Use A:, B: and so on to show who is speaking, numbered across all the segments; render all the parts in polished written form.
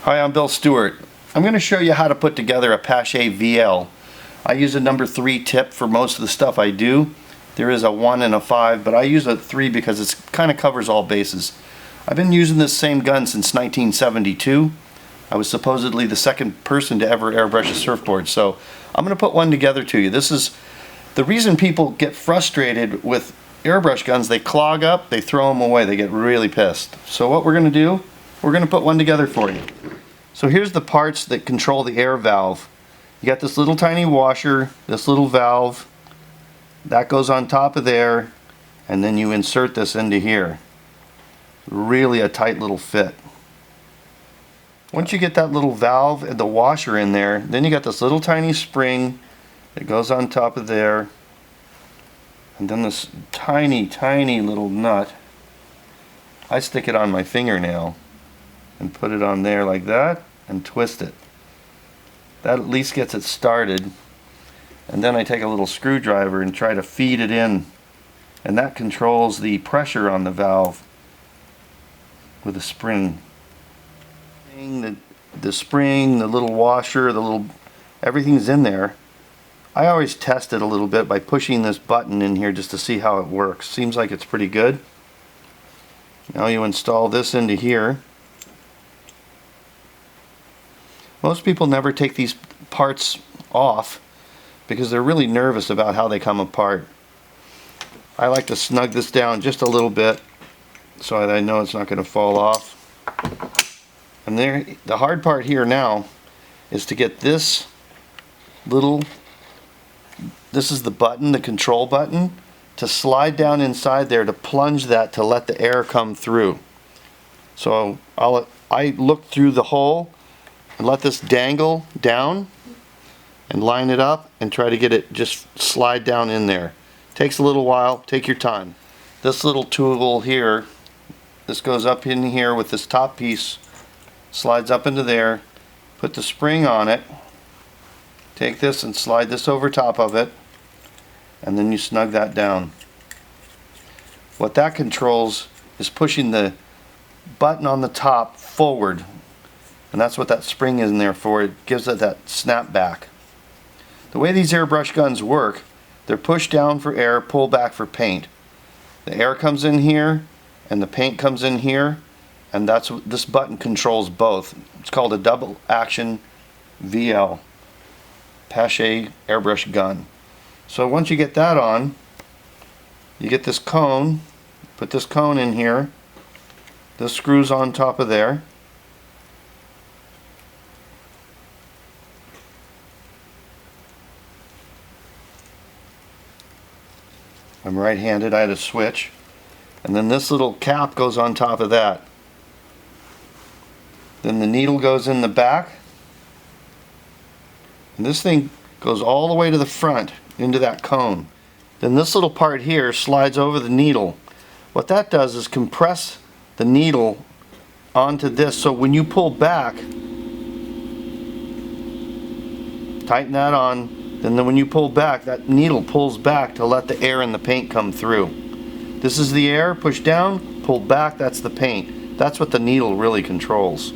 A: Hi, I'm Bill Stewart. I'm going to show you how to put together a Paasche VL. I use a number 3 tip for most of the stuff I do. There is a 1 and a 5, but I use a 3 because it kind of covers all bases. I've been using this same gun since 1972. I was supposedly the second person to ever airbrush a surfboard, so I'm going to put one together to you. This is the reason people get frustrated with airbrush guns. They clog up, they throw them away, they get really pissed. So what we're going to do, we're going to put one together for you. So here's the parts that control the air valve. You got this little tiny washer, this little valve, that goes on top of there, and then you insert this into here. Really a tight little fit. Once you get that little valve and the washer in there, then you got this little tiny spring that goes on top of there, and then this tiny little nut. I stick it on my fingernail and put it on there like that and twist it. That at least gets it started, and then I take a little screwdriver and try to feed it in, and that controls the pressure on the valve with a spring. The spring, the little washer, everything's in there. I always test it a little bit by pushing this button in here just to see how it works. Seems like it's pretty good. Now you install this into here. Most people never take these parts off because they're really nervous about how they come apart. I like to snug this down just a little bit so that I know it's not going to fall off. And there, the hard part here now is to get this is the button, the control button, to slide down inside there to plunge that to let the air come through. So I look through the hole and let this dangle down and line it up and try to get it just slide down in there. Takes a little while, take your time. This little tool here, this goes up in here with this top piece, slides up into there, put the spring on it, take this and slide this over top of it, and then you snug that down. What that controls is pushing the button on the top forward, and that's what that spring is in there for. It gives it that snap back. The way these airbrush guns work, they're pushed down for air, pull back for paint. The air comes in here and the paint comes in here, and that's what this button controls both. It's called a Double Action VL Paasche airbrush gun. So once you get that on, you get this cone, put this cone in here, this screws on top of there. I'm right-handed, I had a switch. And then this little cap goes on top of that. Then the needle goes in the back. And this thing goes all the way to the front into that cone. Then this little part here slides over the needle. What that does is compress the needle onto this, so when you pull back, tighten that on. Then when you pull back, that needle pulls back to let the air and the paint come through. This is the air, push down, pull back, that's the paint. That's what the needle really controls.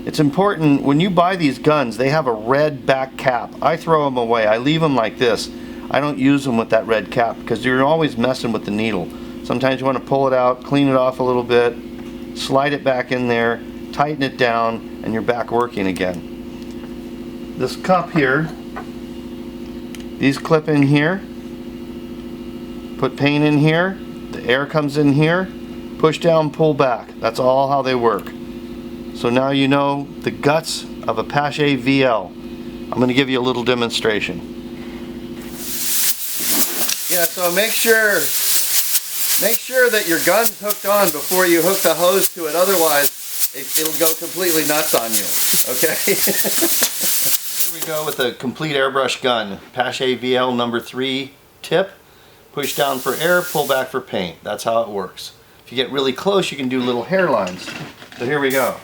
A: It's important, when you buy these guns, they have a red back cap. I throw them away, I leave them like this. I don't use them with that red cap because you're always messing with the needle. Sometimes you want to pull it out, clean it off a little bit, slide it back in there, tighten it down, and you're back working again. This cup here, these clip in here, put paint in here, the air comes in here, push down, pull back. That's all how they work. So now you know the guts of a Paasche VL. I'm going to give you a little demonstration. Yeah, so make sure that your gun's hooked on before you hook the hose to it, otherwise it'll go completely nuts on you. Okay? Here we go with a complete airbrush gun. Paasche VL number 3 tip. Push down for air, pull back for paint. That's how it works. If you get really close, you can do little hairlines. So here we go.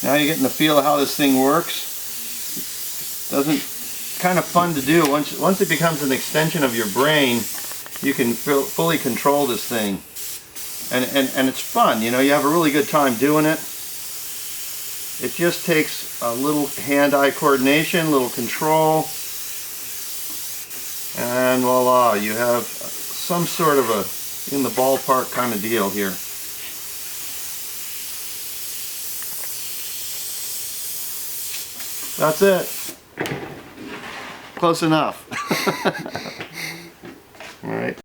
A: Now you're getting the feel of how this thing works. Kind of fun to do. Once it becomes an extension of your brain, you can fully control this thing. And it's fun, you know, you have a really good time doing it. It just takes a little hand-eye coordination, a little control, and voila, you have some sort of a in the ballpark kind of deal here. That's it. Close enough. All right.